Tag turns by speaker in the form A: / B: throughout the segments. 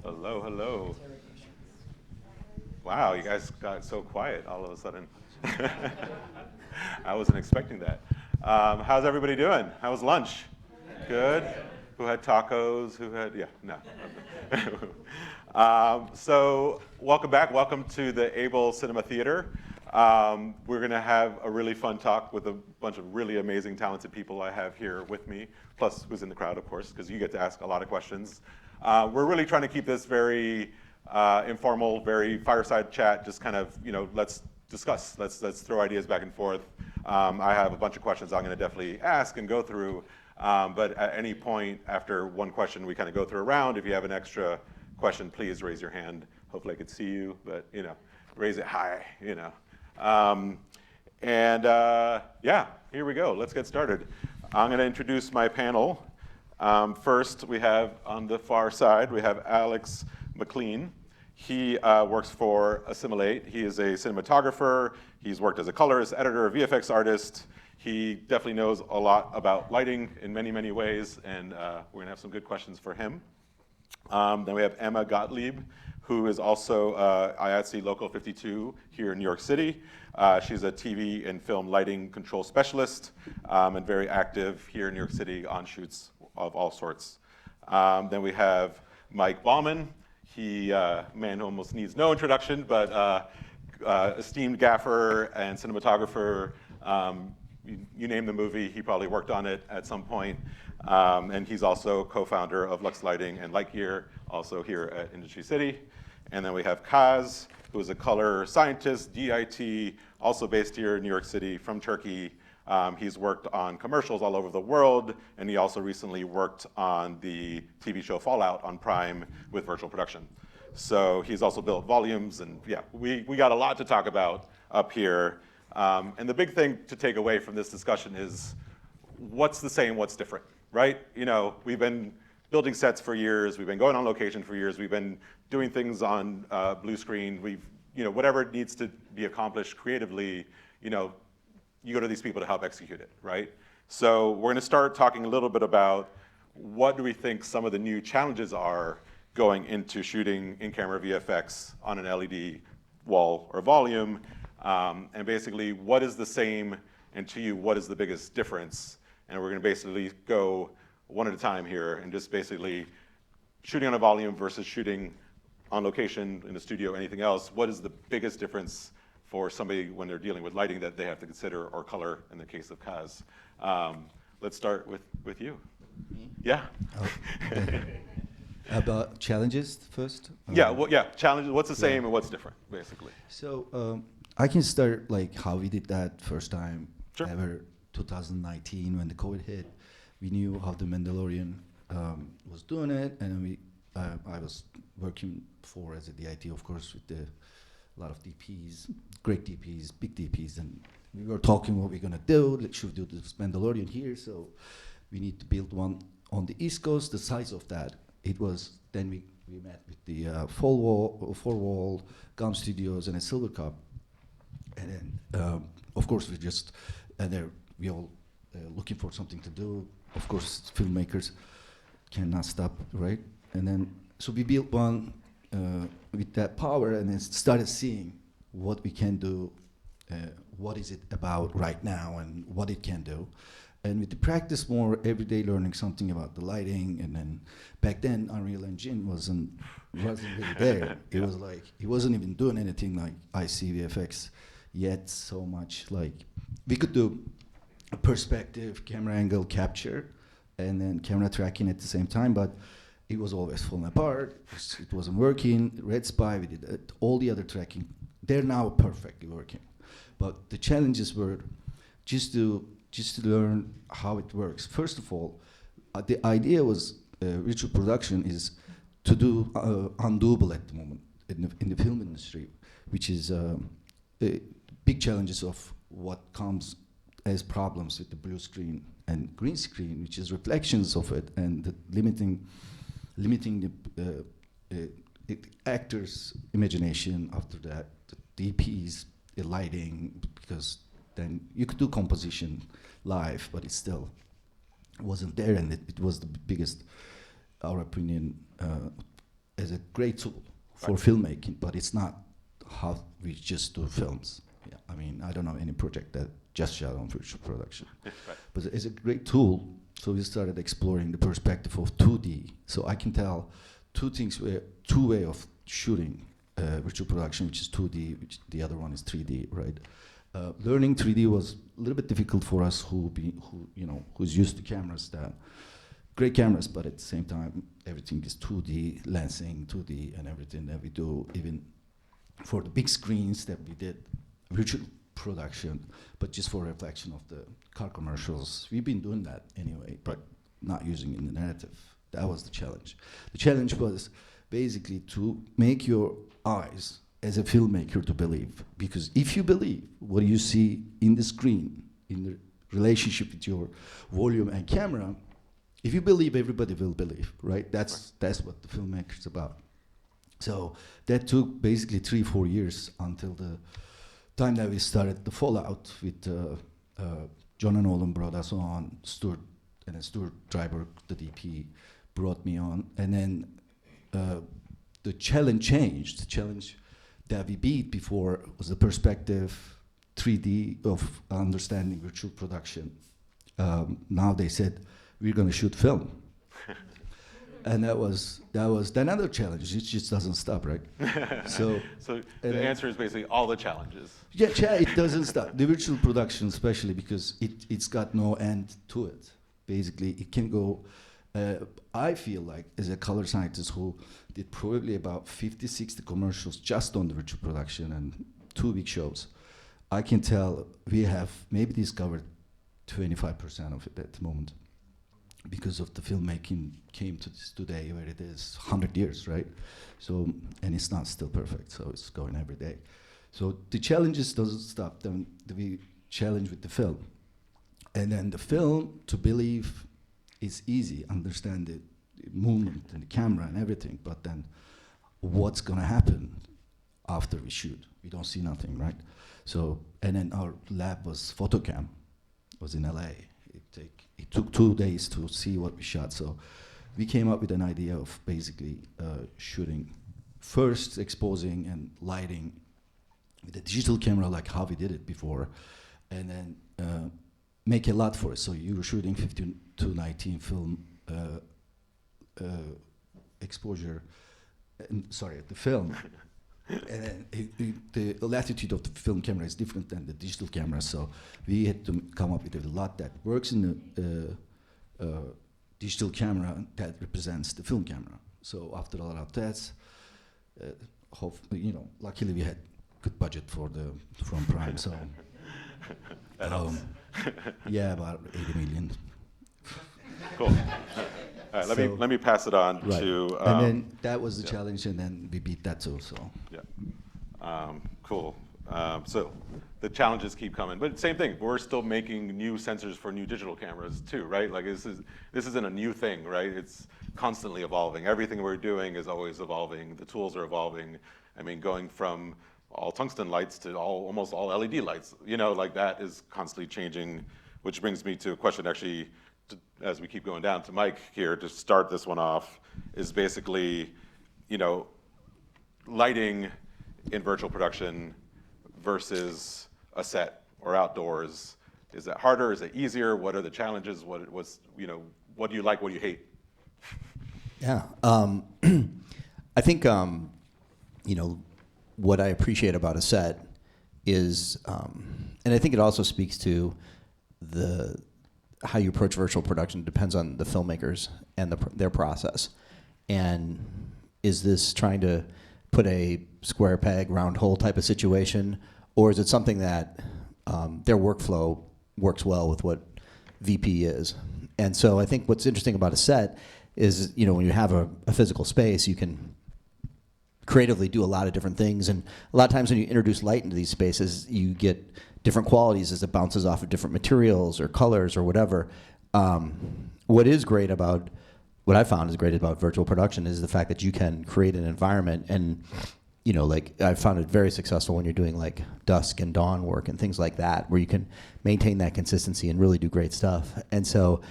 A: Hello, hello. Wow, you guys got so quiet all of a sudden. I wasn't expecting that. How's everybody doing? How was lunch? Good? Who had tacos? Who had, yeah, no. So welcome back. Welcome to the Able Cinema Theater. We're going to have a really fun talk with a bunch of really amazing, talented people I have here with me, plus who's in the crowd, of course, because you get to ask a lot of questions. We're really trying to keep this very informal, very fireside chat, just kind of, let's discuss. Let's throw ideas back and forth. I have a bunch of questions I'm going to definitely ask and go through. But at any point after one question, we kind of go through a round. If you have an extra question, please raise your hand. Hopefully I could see you, but raise it high, Yeah, here we go. Let's get started. I'm going to introduce my panel. First, we have on the far side, we have Alex MacLean. He works for Assimilate. He is a cinematographer. He's worked as a colorist, editor, VFX artist. He definitely knows a lot about lighting in many, many ways, and we're gonna have some good questions for him. Then we have Emma Gottlieb, who is also IATSE Local 52 here in New York City. She's a TV and film lighting control specialist and very active here in New York City on shoots of all sorts. Then we have Mike Bauman. He, man who almost needs no introduction, but esteemed gaffer and cinematographer. You name the movie, he probably worked on it at some point. And he's also co-founder of Lux Lighting and Lightgear, also here at Industry City. And then we have Kaz, who is a color scientist, DIT, also based here in New York City from Turkey. He's worked on commercials all over the world, and he also recently worked on the TV show Fallout on Prime with virtual production. So he's also built volumes, and yeah, we got a lot to talk about up here. And the big thing to take away from this discussion is what's the same, what's different, right? We've been building sets for years, we've been going on location for years, we've been doing things on blue screen, whatever needs to be accomplished creatively, you go to these people to help execute it, right? So we're gonna start talking a little bit about what do we think some of the new challenges are going into shooting in-camera VFX on an LED wall or volume, and basically what is the same, and to you, what is the biggest difference? And we're gonna basically go one at a time here and just basically shooting on a volume versus shooting on location in the studio, anything else, what is the biggest difference for somebody when they're dealing with lighting that they have to consider, or color in the case of Kaz. Let's start with you.
B: Me?
A: Yeah.
B: About challenges first?
A: Challenges, what's the same and what's different, basically?
B: So I can start like how we did that first time
A: Sure.
B: ever, 2019 when the COVID hit. We knew how the Mandalorian was doing it, and I was working before as a DIT, of course, with a lot of DPs, great DPs, big DPs, and we were talking what we're gonna do. Like, should we do this Mandalorian here? So we need to build one on the East Coast. The size of that, it was. Then we met with the four wall Gum Studios and a Silver Cup, and then of course we all looking for something to do. Of course, filmmakers cannot stop, right? And then so we built one. With that power, and then started seeing what we can do, what is it about right now, and what it can do. And with the practice more, every day learning something about the lighting, and then back then Unreal Engine wasn't really there. It was like, it wasn't even doing anything like ICVFX yet so much. Like, we could do a perspective, camera angle capture, and then camera tracking at the same time, but it was always falling apart. It wasn't working. Red Spy, we did it. All the other tracking, they're now perfectly working. But the challenges were just to learn how it works. First of all, the idea was virtual production is to do undoable at the moment in the film industry, which is big challenges of what comes as problems with the blue screen and green screen, which is reflections of it, and the limiting the actor's imagination after that, the DPs, the lighting, because then you could do composition live, but it still wasn't there, and it was the biggest, our opinion, as a great tool for filmmaking, but it's not how we just do films. Yeah, I mean, I don't know any project that just shot on virtual production. But it's a great tool, so we started exploring the perspective of 2D. So I can tell two things, two way of shooting virtual production, which is 2D, which the other one is 3D, right? Learning 3D was a little bit difficult for us who's used to cameras that great cameras, but at the same time everything is 2D, lensing 2D, and everything that we do, even for the big screens that we did virtual production, but just for reflection of the car commercials. We've been doing that anyway, but not using it in the narrative. That was the challenge. The challenge was basically to make your eyes as a filmmaker to believe, because if you believe what you see in the screen, in the relationship with your volume and camera, if you believe, everybody will believe, right? That's what the filmmaker's about. So that took basically 3-4 years until the time that we started the Fallout with John and Nolan brought us on, Stuart Driver, the DP, brought me on, and then the challenge changed. The challenge that we beat before was the perspective 3D of understanding virtual production. Now they said, we're going to shoot film. And that was another challenge. It just doesn't stop, right? So
A: the answer is basically all the challenges.
B: Yeah, it doesn't stop. The virtual production, especially because it's got no end to it. Basically, it can go. I feel like, as a color scientist who did probably about 50, 60 commercials just on the virtual production and 2 big shows, I can tell we have maybe discovered 25% of it at the moment, because of the filmmaking came to this today where it is 100 years, right? So, and it's not still perfect, so it's going every day. So the challenges doesn't stop. Then we challenge with the film. And then the film, to believe, is easy, understand the movement and the camera and everything, but then what's gonna happen after we shoot? We don't see nothing, right? So, and then our lab was Photocam, was in LA. It took 2 days to see what we shot, so we came up with an idea of basically shooting, first exposing and lighting with a digital camera like how we did it before, and then make a lot for it. So you were shooting 15:19 film exposure, the film. And then the latitude of the film camera is different than the digital camera, so we had to come up with a lot that works in the digital camera that represents the film camera. So after a lot of tests, luckily we had good budget from Prime, so yeah, about 80 million.
A: Cool. All right, let me pass it on to.
B: And then that was the challenge, and then we beat that too. So.
A: Yeah. Cool. So the challenges keep coming, but same thing. We're still making new sensors for new digital cameras too, right? Like this isn't a new thing, right? It's constantly evolving. Everything we're doing is always evolving. The tools are evolving. I mean, going from all tungsten lights to almost all LED lights, like that is constantly changing. Which brings me to a question, actually, as we keep going down to Mike here to start this one off, is basically, lighting in virtual production versus a set or outdoors. Is that harder? Is it easier? What are the challenges? What do you like? What do you hate?
C: Yeah, I think what I appreciate about a set is, and I think it also speaks to how you approach virtual production depends on the filmmakers and their process. And is this trying to put a square peg, round hole type of situation, or is it something that their workflow works well with what VP is? And so I think what's interesting about a set is, when you have a physical space, you can creatively do a lot of different things. And a lot of times when you introduce light into these spaces, you get different qualities as it bounces off of different materials or colors or whatever. What I found is great about virtual production is the fact that you can create an environment, and I found it very successful when you're doing like dusk and dawn work and things like that, where you can maintain that consistency and really do great stuff. And so,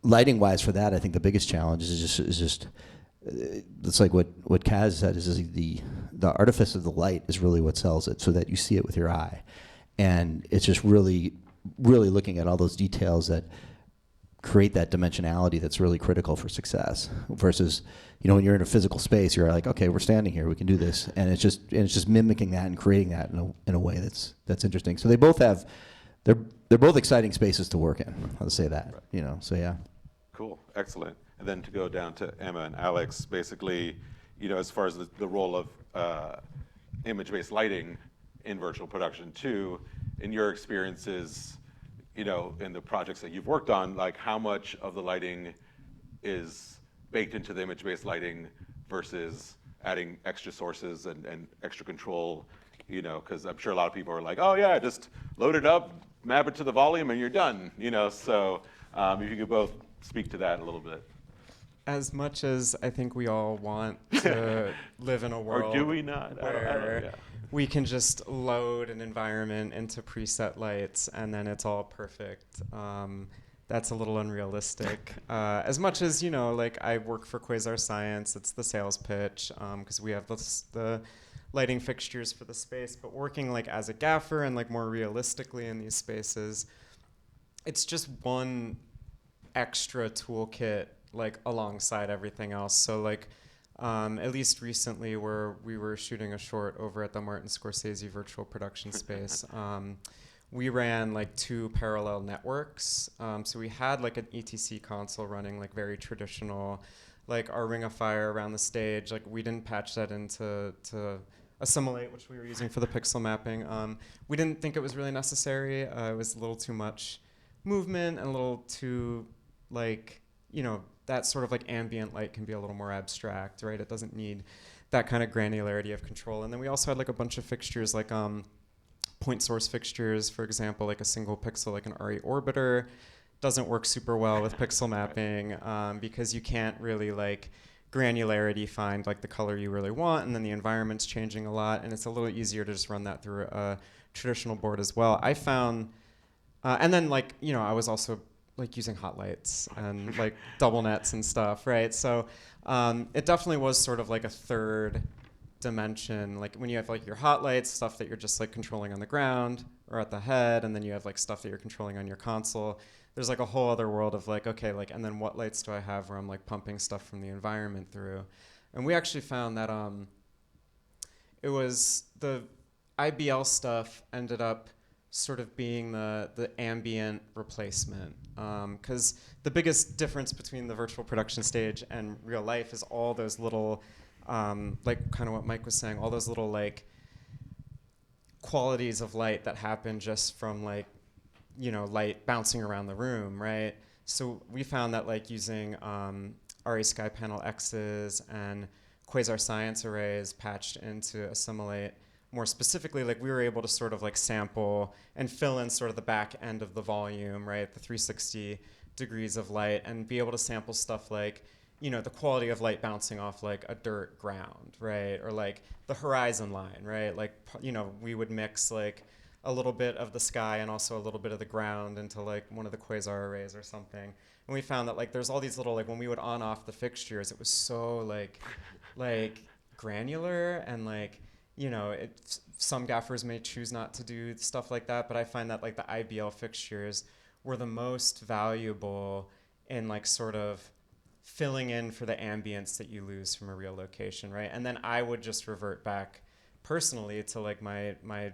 C: lighting wise for that, I think the biggest challenge is just it's like what Kaz said is the artifice of the light is really what sells it, so that you see it with your eye. And it's just really looking at all those details that create that dimensionality that's really critical for success. Versus, when you're in a physical space, you're like, okay, we're standing here, we can do this, and it's just mimicking that and creating that in a way that's interesting. So they're both exciting spaces to work in. I'll say that.
A: Right.
C: So yeah.
A: Cool, excellent. And then to go down to Emma and Alex, basically, as far as the role of image-based lighting in virtual production too, in your experiences, in the projects that you've worked on, like how much of the lighting is baked into the image-based lighting versus adding extra sources and extra control, because I'm sure a lot of people are like, oh yeah, just load it up, map it to the volume, and you're done, So if you could both speak to that a little bit.
D: As much as I think we all want to live in a world
A: Or do we not?
D: where we can just load an environment into preset lights and then it's all perfect, that's a little unrealistic. As much as, I work for Quasar Science, it's the sales pitch, because we have the lighting fixtures for the space, but working as a gaffer and more realistically in these spaces, it's just one extra toolkit alongside everything else. So at least recently, where we were shooting a short over at the Martin Scorsese virtual production space, we ran 2 parallel networks. So we had an ETC console running very traditional, our Ring of Fire around the stage. We didn't patch that into Assimilate, which we were using for the pixel mapping. We didn't think it was really necessary. It was a little too much movement and a little too that sort of ambient light can be a little more abstract, right? It doesn't need that kind of granularity of control. And then we also had a bunch of fixtures point source fixtures, for example, a single pixel, an RE orbiter. Doesn't work super well with pixel mapping because you can't really granularity find the color you really want, and then the environment's changing a lot, and it's a little easier to just run that through a traditional board as well. I found, and then I was also using hot lights and double nets and stuff, right? So it definitely was sort of a third dimension, when you have your hot lights, stuff that you're just controlling on the ground or at the head, and then you have stuff that you're controlling on your console. There's a whole other world of okay, and then what lights do I have where I'm pumping stuff from the environment through? And we actually found that it was the IBL stuff ended up sort of being the ambient replacement, because the biggest difference between the virtual production stage and real life is all those little, kind of what Mike was saying, all those little qualities of light that happen just from light bouncing around the room, right? So we found that using RE Sky Panel X's and Quasar Science arrays patched into Assimilate, more specifically, we were able to sort of sample and fill in sort of the back end of the volume, right? The 360 degrees of light, and be able to sample stuff the quality of light bouncing off a dirt ground, right? Or the horizon line, right? We would mix a little bit of the sky and also a little bit of the ground into one of the Quasar arrays or something. And we found that there's all these little, when we would on off the fixtures, it was so granular and some gaffers may choose not to do stuff like that, but I find that the IBL fixtures were the most valuable in sort of filling in for the ambience that you lose from a real location, right? And then I would just revert back personally to my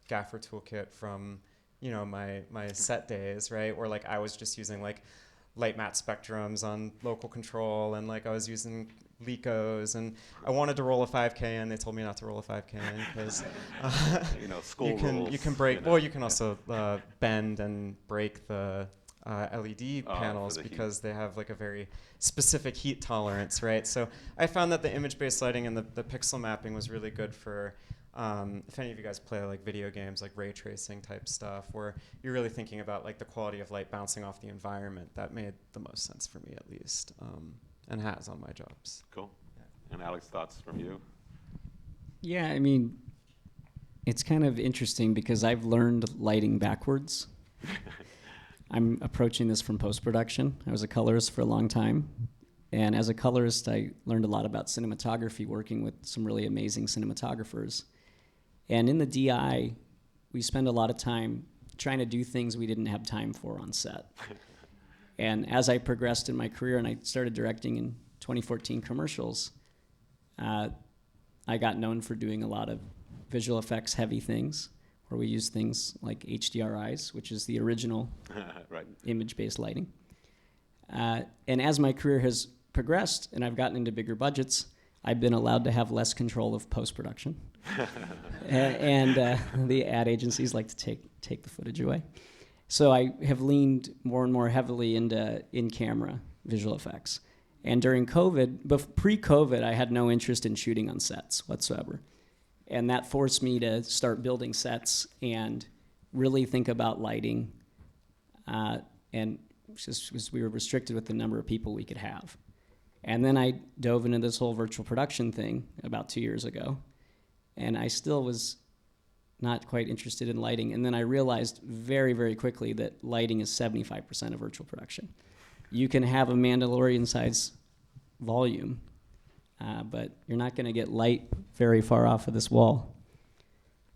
D: gaffer toolkit from my set days, right? Where I was just using light matte spectrums on local control, and I was using Lecos, and I wanted to roll a 5K in. They told me not to roll a 5K in because
A: school rules.
D: You can break. Well, you can also bend and break the LED panels because they have a very specific heat tolerance, right? So I found that the image-based lighting and the pixel mapping was really good for if any of you guys play video games, ray tracing type stuff, where you're really thinking about the quality of light bouncing off the environment. That made the most sense for me, at least. And has on my jobs.
A: Cool. Yeah. And Alex, thoughts from you?
E: Yeah, I mean, it's kind of interesting because I've learned lighting backwards. I'm approaching this from post-production. I was a colorist for a long time. And as a colorist, I learned a lot about cinematography working with some really amazing cinematographers. And in the DI, we spend a lot of time trying to do things we didn't have time for on set. And as I progressed in my career and I started directing in 2014 commercials, I got known for doing a lot of visual effects heavy things, where we use things like HDRIs, which is the original
A: Right.
E: image-based lighting. And as my career has progressed and I've gotten into bigger budgets, I've been allowed to have less control of post-production. and the ad agencies like to take the footage away. So I have leaned more and more heavily into in-camera visual effects. And during COVID, pre-COVID, I had no interest in shooting on sets whatsoever. And that forced me to start building sets and really think about lighting. And just because we were restricted with the number of people we could have. And then I dove into this whole virtual production thing about 2 years ago. And I still was not quite interested in lighting. And then I realized very, very quickly that lighting is 75% of virtual production. You can have a Mandalorian-size volume, but you're not going to get light very far off of this wall.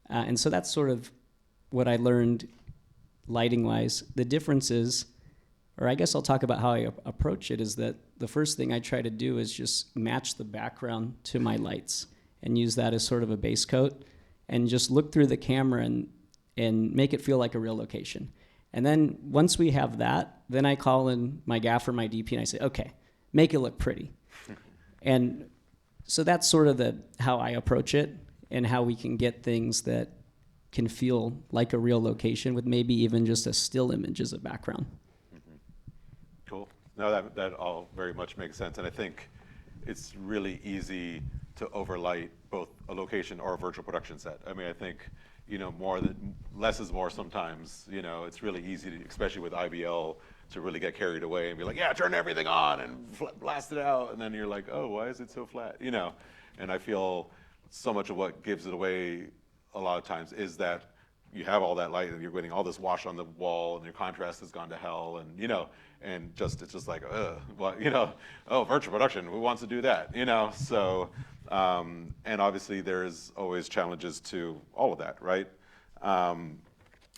E: And so that's sort of what I learned lighting-wise. The difference is, or I guess I'll talk about how I approach it, is that the first thing I try to do is just match the background to my lights and use that as sort of a base coat and just look through the camera and make it feel like a real location. And then once we have that, then I call in my gaffer, my DP, and I say, okay, make it look pretty. And so that's sort of how I approach it and how we can get things that can feel like a real location with maybe even just a still image as a background.
A: Cool. No, that all very much makes sense. And I think it's really easy to overlight both a location or a virtual production set. I mean, I think, less is more sometimes. It's really easy to, especially with IBL, to really get carried away and be like, yeah, turn everything on and blast it out. And then you're like, oh, why is it so flat? And I feel so much of what gives it away a lot of times is that you have all that light and you're getting all this wash on the wall and your contrast has gone to hell, and it's just like, virtual production, who wants to do that? So and obviously there's always challenges to all of that, right? And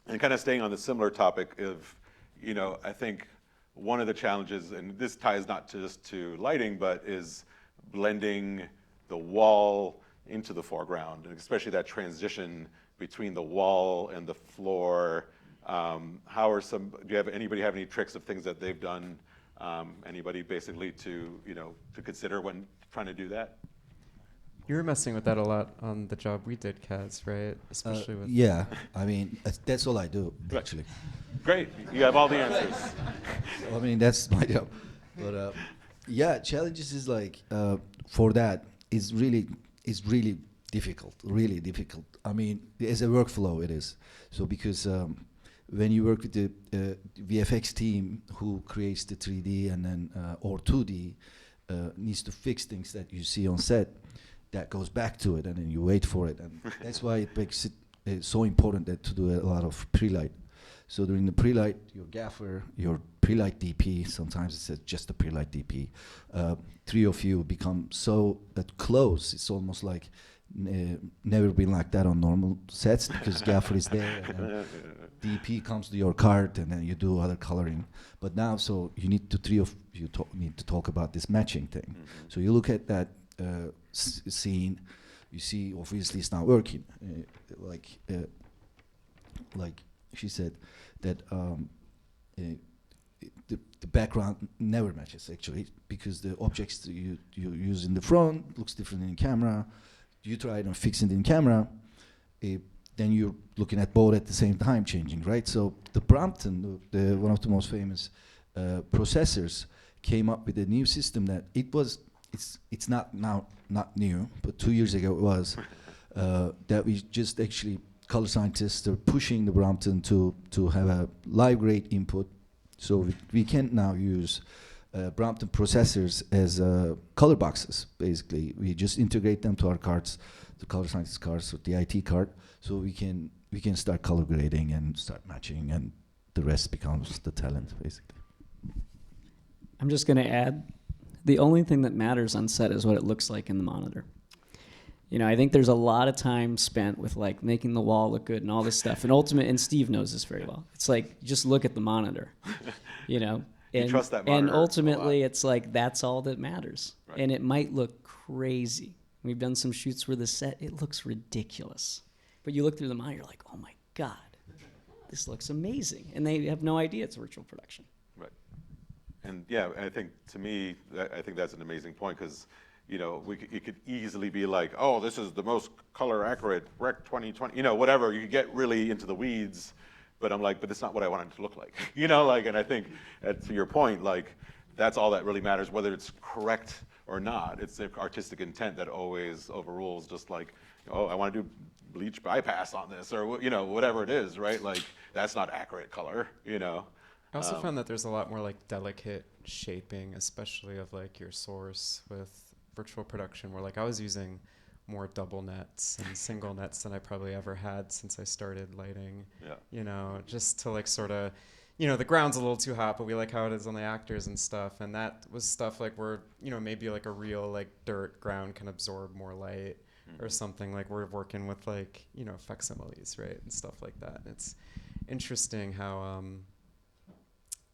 A: kind of staying on the similar topic of, I think one of the challenges, and this ties not just to lighting, but is blending the wall into the foreground, and especially that transition between the wall and the floor. Do anybody have any tricks of things that they've done? Anybody basically to consider when trying to do that?
D: You were messing with that a lot on the job we did, Kaz, right? Especially with
B: Yeah, I mean, that's all I do,
A: Right.
B: actually.
A: Great, you have all the answers.
B: I mean, that's my job. But yeah, challenges is like, for that, is really difficult, really difficult. I mean, as a workflow it is. So because when you work with the VFX team who creates the 3D and then, or 2D, needs to fix things that you see on set, that goes back to it and then you wait for it. And that's why it makes it so important to do a lot of pre-light. So during the pre-light, your gaffer, your pre-light DP, sometimes it's just a pre-light DP, three of you become so close. It's almost like never been like that on normal sets because gaffer is there and then DP comes to your cart and then you do other coloring. But now, so you need to, three of you need to talk about this matching thing. Mm-hmm. So you look at that scene, you see obviously it's not working. Like she said, that the background never matches actually because the objects you use in the front looks different in camera. You try it and fix it in camera, then you're looking at both at the same time changing, right? So the Brompton, one of the most famous processors, came up with a new system that it's not new, but 2 years ago it was, that we just actually, color scientists are pushing the Brompton to have a live grade input. So we can now use Brompton processors as color boxes, basically. We just integrate them to our cards, the color scientist cards, or the IT card, so we can start color grading and start matching, and the rest becomes the talent, basically.
E: I'm just going to add the only thing that matters on set is what it looks like in the monitor. You know, I think there's a lot of time spent with like making the wall look good and all this stuff. And Steve knows this very well. It's like, just look at the monitor, you know.
A: You trust that monitor
E: and
A: a
E: ultimately,
A: lot.
E: it's like, that's all that matters.
A: Right.
E: And it might look crazy. We've done some shoots where the set, it looks ridiculous. But you look through the monitor, you're like, oh my God, this looks amazing. And they have no idea it's virtual production.
A: Right. And yeah, I think to me, I think that's an amazing point because, you know, it could easily be like, oh, this is the most color accurate Rec 2020, you know, whatever. You could get really into the weeds, but I'm like, but that's not what I want it to look like, you know, like, and I think to your point, like, that's all that really matters, whether it's correct or not. It's the artistic intent that always overrules, just like, oh, I want to do bleach bypass on this, or, you know, whatever it is, right? Like, that's not accurate color, you know.
D: I also found that there's a lot more like delicate shaping, especially of like your source with virtual production, where like I was using more double nets and single nets than I probably ever had since I started lighting.
A: Yeah.
D: You know, just to like sort of, you know, the ground's a little too hot, but we like how it is on the actors and stuff. And that was stuff like where, you know, maybe like a real like dirt ground can absorb more light or something. Like we're working with like, you know, facsimiles, right? And stuff like that. And it's interesting how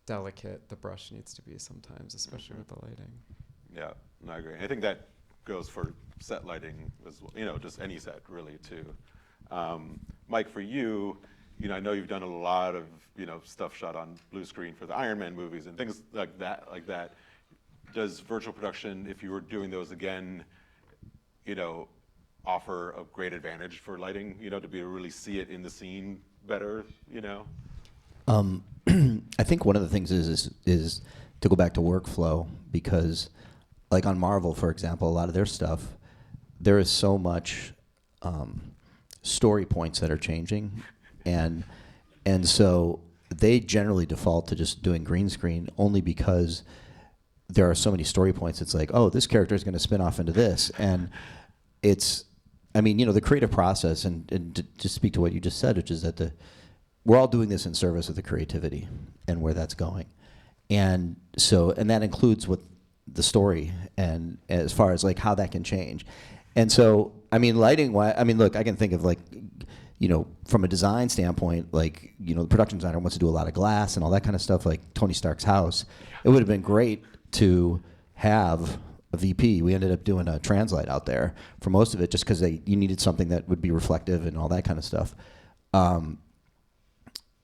D: delicate the brush needs to be sometimes, especially with the lighting.
A: Yeah, no, I agree. I think that goes for set lighting as well, you know, just any set really too. Mike, for you, you know, I know you've done a lot of, you know, stuff shot on blue screen for the Iron Man movies and things like that. Does virtual production, if you were doing those again, you know, offer a great advantage for lighting, you know, to be able to really see it in the scene better, you know?
C: I think one of the things is to go back to workflow, because like on Marvel, for example, a lot of their stuff, there is so much story points that are changing, and so they generally default to just doing green screen only because there are so many story points. It's like, oh, this character is going to spin off into this, and it's, I mean, you know, the creative process, and to speak to what you just said, which is that we're all doing this in service of the creativity and where that's going. And so, and that includes what the story and as far as like how that can change. And so, I mean, lighting, I mean, look, I can think of like, you know, from a design standpoint, like, you know, the production designer wants to do a lot of glass and all that kind of stuff, like Tony Stark's house. It would have been great to have a VP. We ended up doing a Translight out there for most of it just because you needed something that would be reflective and all that kind of stuff.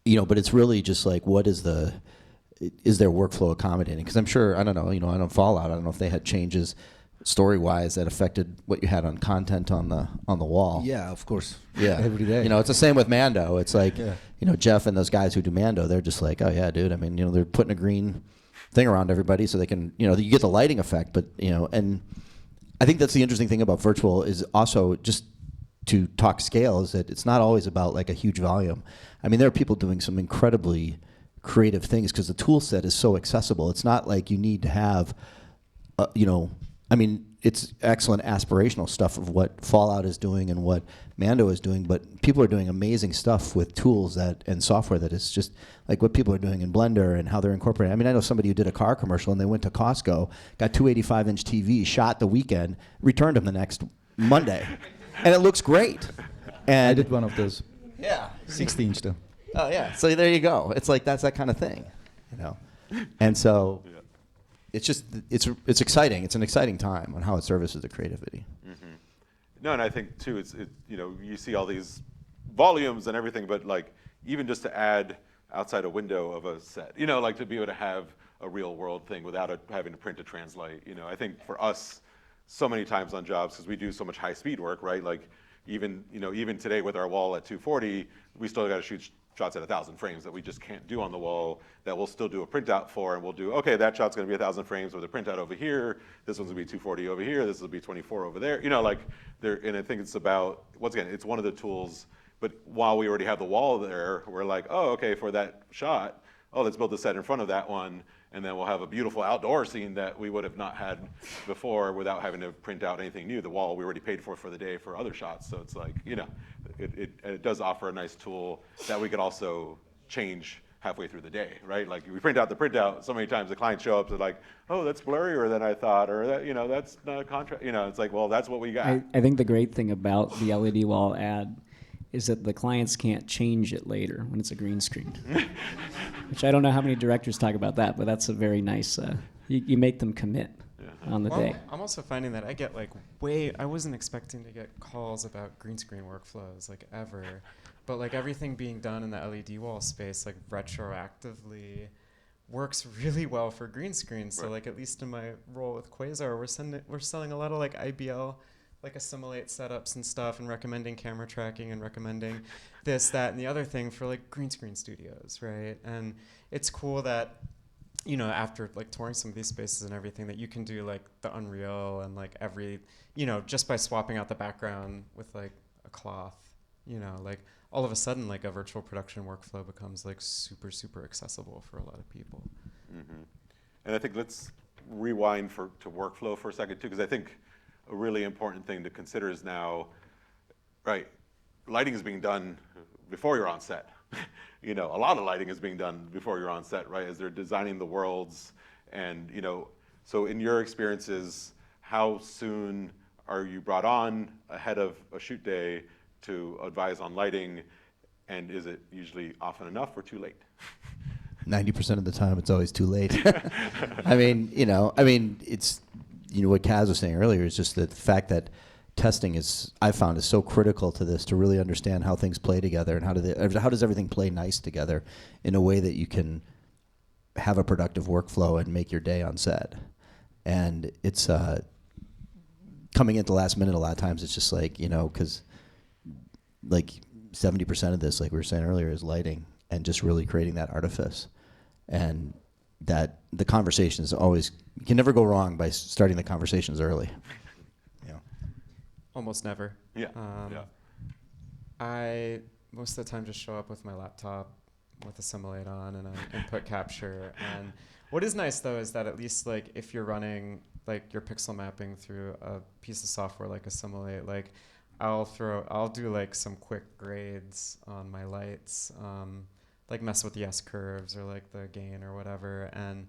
C: You know, but it's really just like, is their workflow accommodating? Because I'm sure, I don't know, you know, on Fallout, I don't know if they had changes story-wise that affected what you had on content on the wall.
B: Yeah, of course.
C: Yeah.
B: Every day.
C: You know, it's the same with Mando. It's like,
B: Yeah.
C: you know, Jeff and those guys who do Mando, they're just like, oh yeah, dude. I mean, you know, they're putting a green thing around everybody so they can, you know, you get the lighting effect, but, you know, and I think that's the interesting thing about virtual is also just to talk scale is that it's not always about like a huge volume. I mean, there are people doing some incredibly creative things because the tool set is so accessible. It's not like you need to have, you know, I mean, it's excellent aspirational stuff of what Fallout is doing and what Mando is doing, but people are doing amazing stuff with tools and software that is just like what people are doing in Blender and how they're incorporating. I mean, I know somebody who did a car commercial and they went to Costco, got two 85-inch TVs, shot the weekend, returned them the next Monday, and it looks great. And
B: I did one of those.
C: Yeah.
B: 16-inch though.
C: Oh yeah. So there you go. It's like that's that kind of thing, you know. And so it's just it's exciting. It's an exciting time on how it services the creativity.
A: Mm-hmm. No, and I think too, you know, you see all these volumes and everything, but like even just to add outside a window of a set, you know, like to be able to have a real world thing without having to print a translate. You know, I think for us, so many times on jobs because we do so much high speed work, right? Like even today with our wall at 240, we still got to shoot shots at 1,000 frames that we just can't do on the wall that we'll still do a printout for, and we'll do, okay, that shot's gonna be 1,000 frames with a printout over here, this one's gonna be 240 over here, this will be 24 over there, you know, like, and I think it's about, once again, it's one of the tools, but while we already have the wall there, we're like, oh, okay, for that shot, oh, let's build the set in front of that one, and then we'll have a beautiful outdoor scene that we would have not had before without having to print out anything new. The wall we already paid for the day for other shots. So it's like, you know, it does offer a nice tool that we could also change halfway through the day, right? Like we print out the printout so many times the clients show up, they're like, oh, that's blurrier than I thought, or that, that's not a contrast, it's like, well, that's what we got.
E: I think the great thing about the LED wall ad is that the clients can't change it later when it's a green screen. Which I don't know how many directors talk about that, but that's a very nice, you make them commit on the day.
D: I'm also finding that I get I wasn't expecting to get calls about green screen workflows ever, but everything being done in the LED wall space retroactively works really well for green screens. So at least in my role with Quasar, we're selling a lot of IBL, assimilate setups and stuff, and recommending camera tracking and recommending this, that, and the other thing for green screen studios, right? And it's cool that after touring some of these spaces and everything, that you can do the Unreal and every, just by swapping out the background with a cloth, all of a sudden a virtual production workflow becomes super, super accessible for a lot of people.
A: Mm-hmm. And I think let's rewind to workflow for a second too, because I think a really important thing to consider is now, right, lighting is being done before you're on set. A lot of lighting is being done before you're on set, right, as they're designing the worlds. And, so in your experiences, how soon are you brought on ahead of a shoot day to advise on lighting? And is it usually often enough or too late?
C: 90% of the time, it's always too late. I mean, it's, what Kaz was saying earlier is just the fact that testing I found is so critical to this, to really understand how things play together and how does everything play nice together in a way that you can have a productive workflow and make your day on set. And it's coming at the last minute a lot of times. It's just because 70% of this, like we were saying earlier, is lighting and just really creating that artifice. And that the conversation is always, you can never go wrong by starting the conversations early.
D: Almost never.
A: Yeah.
D: I most of the time just show up with my laptop with Assimilate on and I input capture. And what is nice though is that at least if you're running your pixel mapping through a piece of software like Assimilate, I'll do some quick grades on my lights, mess with the S curves or the gain or whatever, and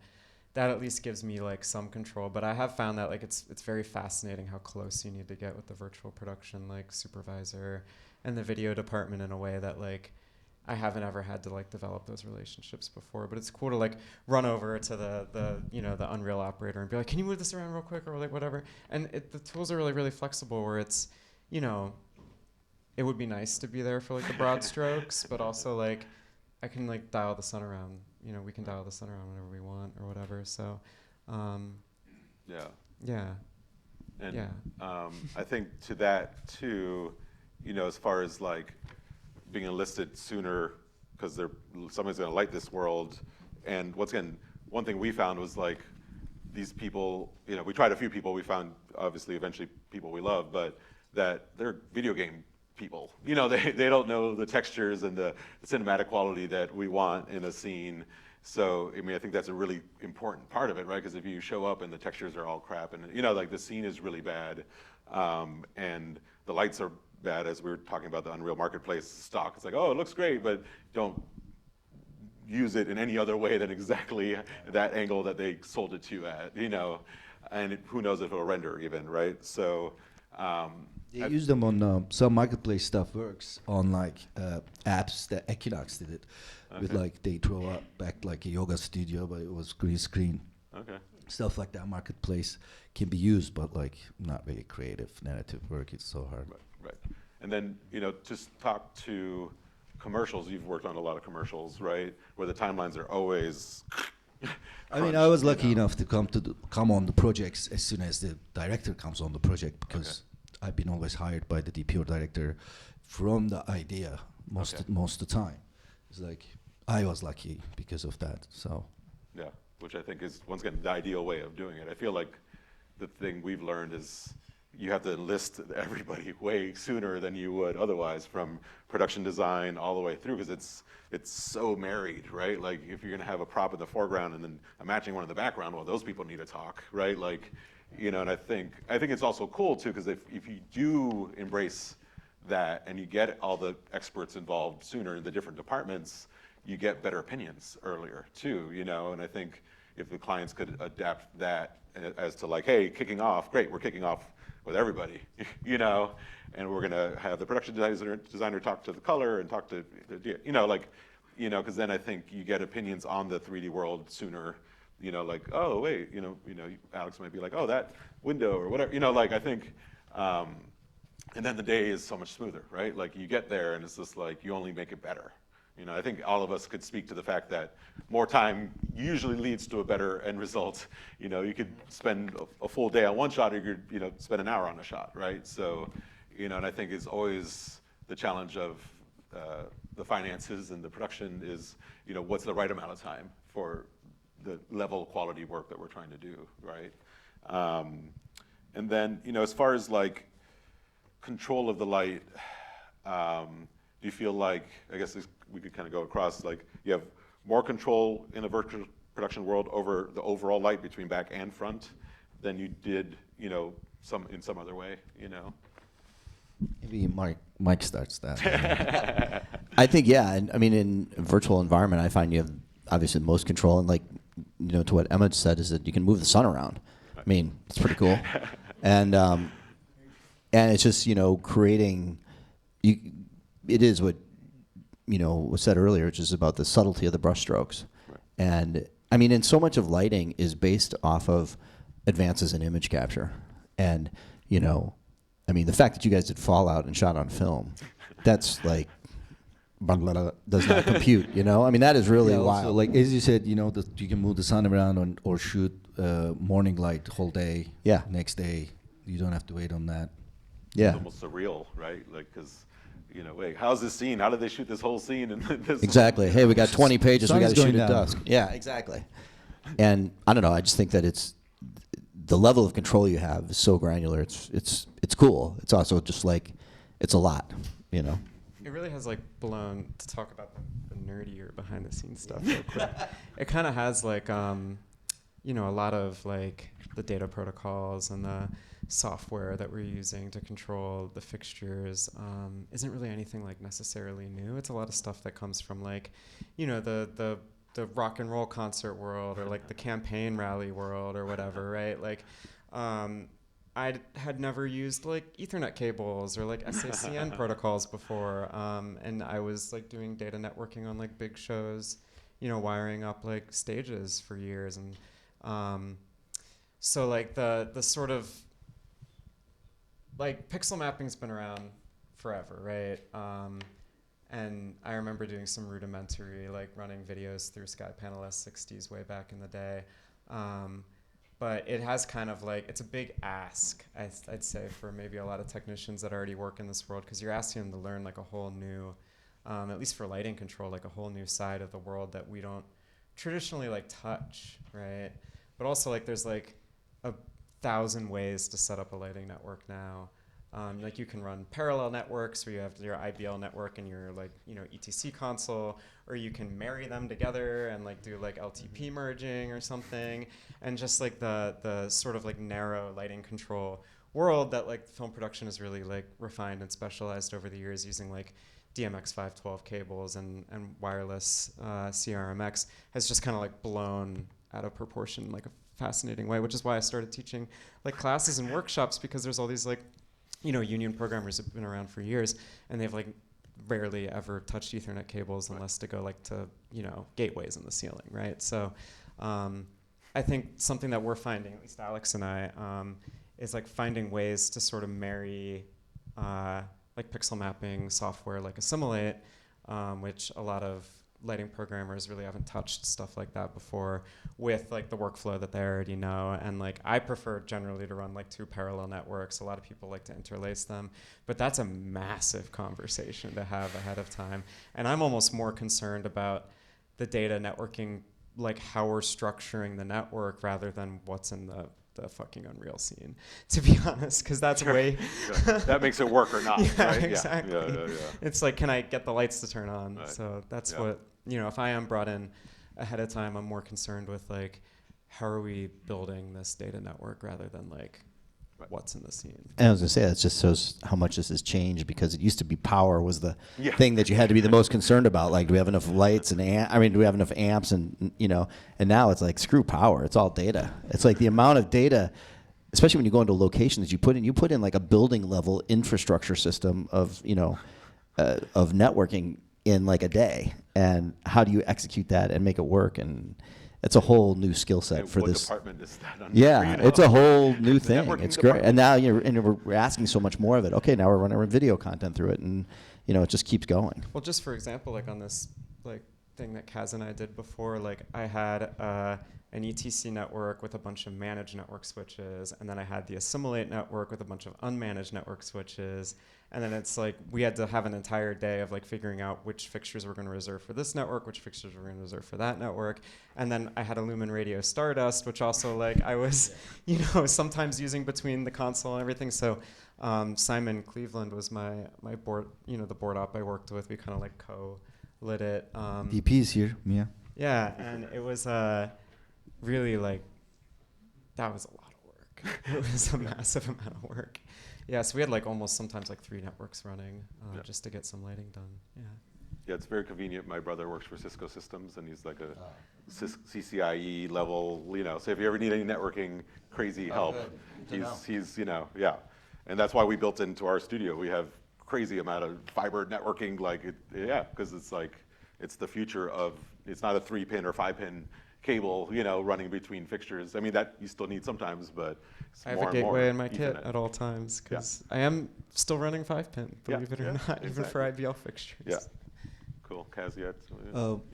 D: that at least gives me some control. But I have found that it's very fascinating how close you need to get with the virtual production supervisor and the video department in a way that I haven't ever had to develop those relationships before. But it's cool to run over to the Unreal operator and be can you move this around real quick or whatever. And the tools are really, really flexible where it's, it would be nice to be there for the broad strokes, but also I can dial the sun around. We can dial the sun around whenever we want or whatever. So, yeah.
A: And I think to that too, as far as being enlisted sooner because somebody's going to light this world. And once again, one thing we found was these people, we tried a few people. We found obviously eventually people we love, but that they're video game people. They don't know the textures and the cinematic quality that we want in a scene. So, I think that's a really important part of it, right? Because if you show up and the textures are all crap and, the scene is really bad and the lights are bad, as we were talking about the Unreal Marketplace stock. It's oh, it looks great, but don't use it in any other way than exactly that angle that they sold it to you at, and who knows if it'll render even, right? So,
B: they use them on some marketplace stuff works on apps that Equinox did it with they throw up back a yoga studio, but it was green screen.
A: Okay.
B: Stuff like that marketplace can be used, but not very creative narrative work. It's so hard.
A: Right. And then just talk to commercials. You've worked on a lot of commercials, right? Where the timelines are always.
B: I was lucky enough to come on the projects as soon as the director comes on the project because. I've been always hired by the DP or director from the idea most of the time. It's I was lucky because of that. So
A: yeah, which I think is once again the ideal way of doing it. I feel the thing we've learned is you have to enlist everybody way sooner than you would otherwise, from production design all the way through, because it's so married, right? If you're gonna have a prop in the foreground and then a matching one in the background, well, those people need to talk, right? And I think it's also cool too, because if you do embrace that and you get all the experts involved sooner in the different departments, you get better opinions earlier too, you know, and I think if the clients could adapt that as to like, hey, kicking off, great, we're kicking off with everybody, you know, and we're gonna have the production designer talk to the color and talk to the, you know, like, you know, because then I think you get opinions on the 3D world sooner, you know, like, oh wait, you know, Alex might be like, oh, that window or whatever, you know, like I think, and then the day is so much smoother, right? Like you get there and it's just like you only make it better. You know, I think all of us could speak to the fact that more time usually leads to a better end result. You know, you could spend a full day on one shot, or you could, you know, spend an hour on a shot, right? So, you know, and I think it's always the challenge of the finances and the production is, you know, what's the right amount of time for the level of quality work that we're trying to do, right? And then, you know, as far as like control of the light, do you feel like, I guess we could kind of go across, like you have more control in a virtual production world over the overall light between back and front than you did, you know, in some other way, you know?
C: Maybe Mike starts that. I think, yeah, and I mean, in a virtual environment, I find you have obviously the most control, and like, you know, to what Emma said is that you can move the sun around. I mean, it's pretty cool. And it's just, you know, creating, it is what, you know, was said earlier, which is about the subtlety of the brush strokes. Right. And I mean, and so much of lighting is based off of advances in image capture. And, you know, I mean, the fact that you guys did Fallout and shot on film, that's like, does not compute, you know? I mean, that is really wild.
B: Also, like, as you said, you know, you can move the sun around or shoot morning light whole day.
C: Yeah.
B: Next day, you don't have to wait on that.
C: Yeah.
A: It's almost surreal, right? Like, because, you know, wait, how's this scene? How did they shoot this whole scene? And this
C: Exactly. Hey, we got 20 pages. We got to shoot at
B: down.
C: dusk. Yeah, exactly. And I don't know. I just think that it's the level of control you have is so granular. It's cool. It's also just like it's a lot, you know.
D: It really has like blown, to talk about the nerdier behind the scenes stuff real quick. It kind of has like you know, a lot of like the data protocols and the software that we're using to control the fixtures isn't really anything like necessarily new. It's a lot of stuff that comes from like, you know, the rock and roll concert world, or like the campaign rally world, or whatever, right? Like I had never used like Ethernet cables or like SACN protocols before, and I was like doing data networking on like big shows, you know, wiring up like stages for years. And so like the sort of like pixel mapping's been around forever, right? And I remember doing some rudimentary, like running videos through Sky PANELISTS 60s way back in the day. But it has kind of like, it's a big ask, I'd say, for maybe a lot of technicians that already work in this world, because you're asking them to learn like a whole new, at least for lighting control, like a whole new side of the world that we don't traditionally like touch, right? But also like there's like 1,000 ways to set up a lighting network now. Like you can run parallel networks where you have your IBL network and your like, you know, ETC console, or you can marry them together and like do like LTP merging or something. And just like the sort of like narrow lighting control world that like film production is really like refined and specialized over the years using like DMX 512 cables and wireless CRMX has just kind of like blown out of proportion in like a fascinating way, which is why I started teaching like classes and workshops, because there's all these like, you know, union programmers have been around for years, and they've like rarely ever touched Ethernet cables unless to go like to, you know, gateways in the ceiling, right? So I think something that we're finding, at least Alex and I, is like finding ways to sort of marry like pixel mapping software like Assimilate, which a lot of lighting programmers really haven't touched stuff like that before, with like the workflow that they already know. And like I prefer generally to run like 2 parallel networks. A lot of people like to interlace them, but that's a massive conversation to have ahead of time. And I'm almost more concerned about the data networking, like how we're structuring the network, rather than what's in the fucking Unreal scene, to be honest, because that's way
A: that makes it work or not.
D: Yeah,
A: right?
D: Exactly.
A: Yeah.
D: It's like, can I get the lights to turn on?
A: Right.
D: So that's what, you know, if I am brought in ahead of time, I'm more concerned with like, how are we building this data network rather than like what's in the scene.
C: And I was gonna say that just shows how much this has changed, because it used to be power was the
A: Yeah.
C: thing that you had to be the most concerned about. Like, do we have enough lights and do we have enough amps and and now it's like, screw power, it's all data. It's like the amount of data, especially when you go into locations, you put in like a building level infrastructure system of of networking in like a day, and how do you execute that and make it work? And it's a whole new skill set for
A: what
C: this.
A: department is that under?
C: Yeah, it's a whole new
A: The
C: thing.
A: networking
C: It's great, and
A: department.
C: now we're asking so much more of it. Okay, now we're running our video content through it, and it just keeps going.
D: Well, just for example, like on this like thing that Kaz and I did before, like I had an ETC network with a bunch of managed network switches, and then I had the Assimilate network with a bunch of unmanaged network switches, and then it's like we had to have an entire day of like figuring out which fixtures we're going to reserve for this network, which fixtures we're going to reserve for that network, and then I had a Lumen Radio Stardust, which also like I was, sometimes using between the console and everything. So Simon Cleveland was my board, the board op I worked with. We kind of like co-lit it.
B: DP's here, yeah.
D: Yeah, and it was really like, that was a lot of work. It was a massive amount of work. Yeah, so we had like almost sometimes like 3 networks running just to get some lighting done. Yeah.
A: Yeah, it's very convenient. My brother works for Cisco Systems, and he's like a CCIE level, so if you ever need any networking crazy help, he's yeah. And that's why we built into our studio. We have crazy amount of fiber networking, because it's like, it's the future of, it's not a 3-pin or 5-pin cable, running between fixtures. I mean, that you still need sometimes, but it's
D: I have
A: more
D: a
A: and more
D: gateway in my kit
A: Ethernet.
D: at all times, because I am still running 5-pin, believe it or not, even for
A: exactly.
D: IBL fixtures.
A: Yeah. Cool. Kaz, you had something?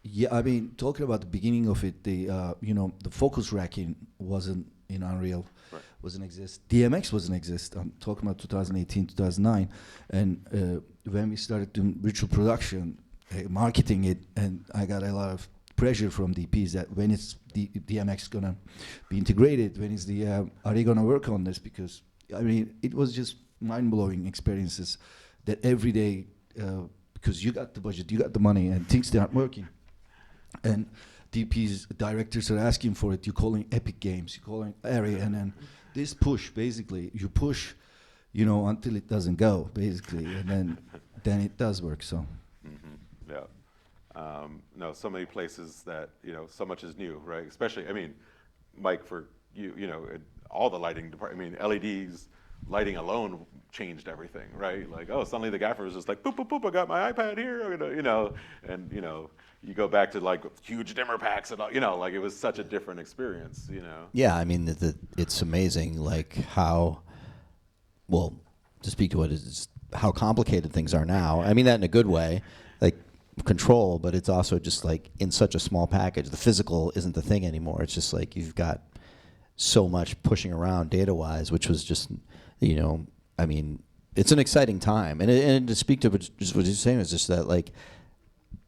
B: Yeah, I mean, talking about the beginning of it, the focus racking wasn't in Unreal,
A: Right.
B: wasn't exist. DMX wasn't exist. I'm talking about 2018, 2009, and when we started doing virtual production, marketing it, and I got a lot of pressure from DPs that when is DMX gonna be integrated? When is are they gonna work on this? Because I mean, it was just mind-blowing experiences that every day. Because you got the budget, you got the money, and things aren't working. And DP's directors are asking for it. You're calling Epic Games, you're calling Area, and then this push, basically, you push, until it doesn't go, basically, and then it does work. So.
A: Mm-hmm. Yeah. No, so many places that, so much is new, right? Especially, I mean, Mike, for you, all the lighting department, LEDs, lighting alone changed everything, right? Like, suddenly the gaffer was just like, boop, boop, boop, I got my iPad here, and, you go back to like huge dimmer packs and all, like it was such a different experience,
C: Yeah, I mean, it's amazing, like how, well, to speak to it, is how complicated things are now. I mean that in a good way, like control, but it's also just like in such a small package. The physical isn't the thing anymore. It's just like you've got so much pushing around data-wise, which was just, I mean, it's an exciting time. And to speak to just what you're saying is just that, like,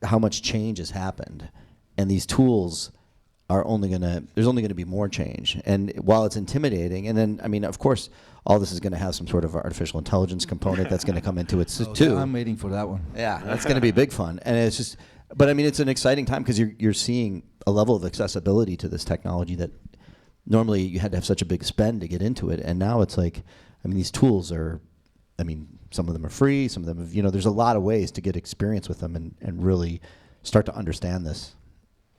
C: how much change has happened. And these tools are there's only gonna be more change. And while it's intimidating, and then, I mean, of course, all this is gonna have some sort of artificial intelligence component that's gonna come into it too.
B: I'm waiting for that one.
C: Yeah, that's gonna be big fun. And it's just, but I mean, it's an exciting time because you're seeing a level of accessibility to this technology that normally you had to have such a big spend to get into it. And now it's like, I mean, these tools are, I mean, some of them are free, some of them have, there's a lot of ways to get experience with them and really start to understand this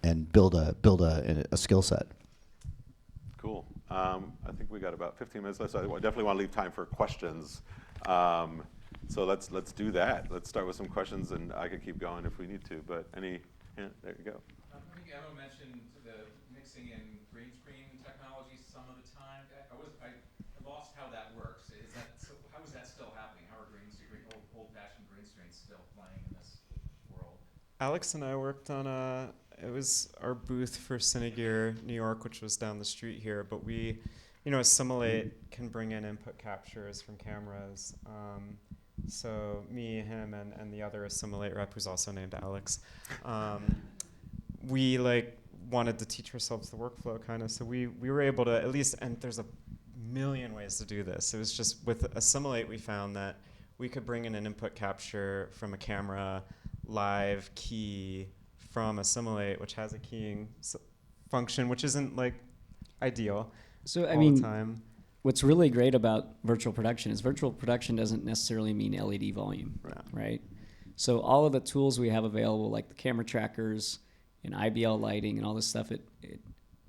C: and build a skill set.
A: Cool. I think we got about 15 minutes left, so I definitely want to leave time for questions. So let's do that. Let's start with some questions, and I could keep going if we need to, but there you go.
F: I think Emma mentioned the mixing in green screen technology some of the time. I lost how that works. How is that still happening? How are old-fashioned green screens still playing in this world?
D: Alex and I worked on it was our booth for Cinegear New York, which was down the street here, but we, Assimilate can bring in input captures from cameras. So me, him, and the other Assimilate rep, who's also named Alex, we wanted to teach ourselves the workflow kind of, so we were able to at least, and there's a million ways to do this. It was just with Assimilate we found that we could bring in an input capture from a camera, live key from Assimilate, which has a keying function, which isn't ideal
E: So
D: all the time.
E: what's really great about virtual production is virtual production doesn't necessarily mean LED volume, right? So all of the tools we have available, like the camera trackers and IBL lighting and all this stuff, it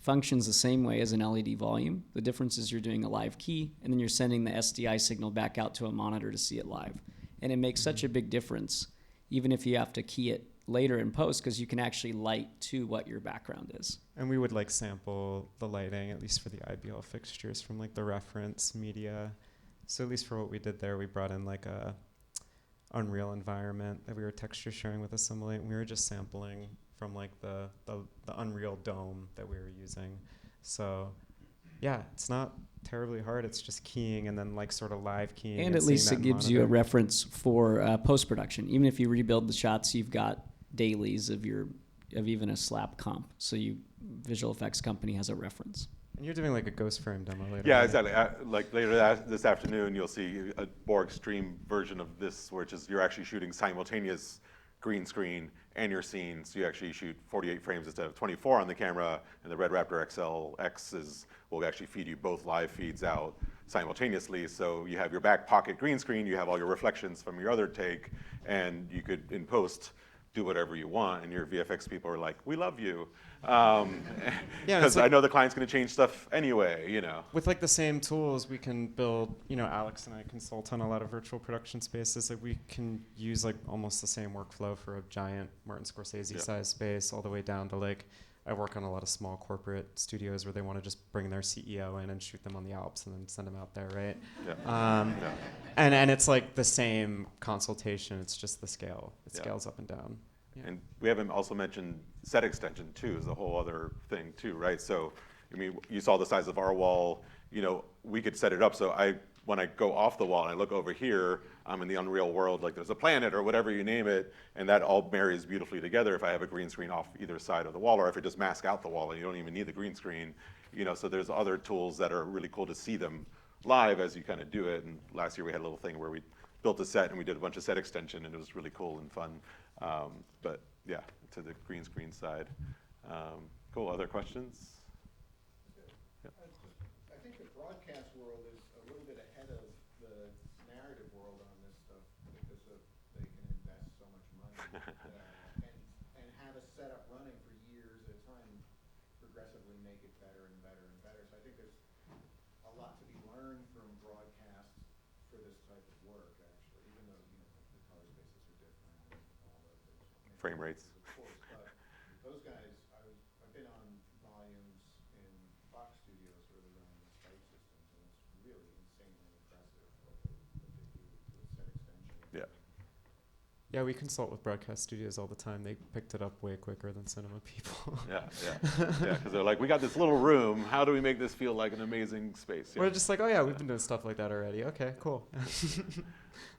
E: functions the same way as an LED volume. The difference is you're doing a live key, and then you're sending the SDI signal back out to a monitor to see it live. And it makes such a big difference, even if you have to key it later in post, because you can actually light to what your background is.
D: And we would like sample the lighting, at least for the IBL fixtures, from like the reference media. So at least for what we did there, we brought in like a Unreal environment that we were texture sharing with Assimilate, and we were just sampling from like the Unreal dome that we were using. So yeah, it's not terribly hard. It's just keying and then like sort of live keying.
E: And at least it gives you a reference for post-production. Even if you rebuild the shots, you've got dailies of even a slap comp. So visual effects company has a reference.
D: And you're doing like a ghost frame demo later.
A: Yeah,
D: right?
A: exactly. Like later this afternoon, you'll see a more extreme version of this, which is you're actually shooting simultaneous green screen and your scene. So you actually shoot 48 frames instead of 24 on the camera, and the Red Raptor XL will actually feed you both live feeds out simultaneously. So you have your back pocket green screen, you have all your reflections from your other take, and you could, in post, do whatever you want, and your VFX people are like, we love you. Because I know the client's going to change stuff anyway, you know.
D: With like the same tools, we can build, Alex and I consult on a lot of virtual production spaces. Like we can use like almost the same workflow for a giant Martin Scorsese size space, all the way down to like, I work on a lot of small corporate studios where they want to just bring their CEO in and shoot them on the Alps and then send them out there, right?
A: Yeah.
D: And it's like the same consultation, it's just the scale. It scales up and down. Yeah.
A: And we haven't also mentioned set extension too, is a whole other thing too, right? So, I mean, you saw the size of our wall, we could set it up so when I go off the wall and I look over here, I'm in the Unreal world, like there's a planet or whatever you name it, and that all marries beautifully together if I have a green screen off either side of the wall, or if it just masks out the wall and you don't even need the green screen, so there's other tools that are really cool to see them live as you kind of do it. And last year we had a little thing where we built a set and we did a bunch of set extension, and it was really cool and fun. But yeah, to the green screen side. Cool, other questions?
G: I think the broadcast world is a little bit ahead of the narrative world on this stuff because they can invest so much money and have a setup running for years at a time, progressively make it better and better and better. So I think there's a lot to be learned from broadcast for this type of work, actually, even though the color spaces are different and all those things.
A: Frame rates.
G: Of course, but those guys, I've been on volumes in Fox Studios where they're running the Skype systems, and it's really insanely impressive what they do with set extension.
A: Yeah.
D: Yeah, we consult with broadcast studios all the time. They picked it up way quicker than cinema people.
A: Yeah, because they're like, we got this little room. How do we make this feel like an amazing space?
D: We're just like, oh yeah, we've been doing stuff like that already. Okay, cool.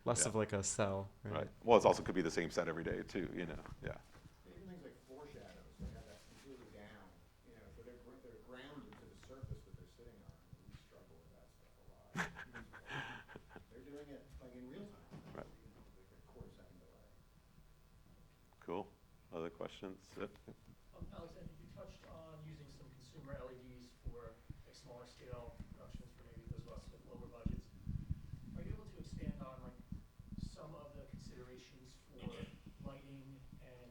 D: Less of like a cell.
A: Right. Well, it also could be the same set every day too. Yeah.
G: Even things like foreshadows, they have that completely down. So they're grounded to the surface that they're sitting on. We struggle with that stuff a lot. They're doing it like in real time.
A: Right.
G: Like a quarter-second delay.
A: Cool. Other questions?
H: Alex, I think you touched on using some consumer LEDs for like smaller scale productions for maybe those of us with lower budgets. Are you able to expand on like some of the considerations for lighting and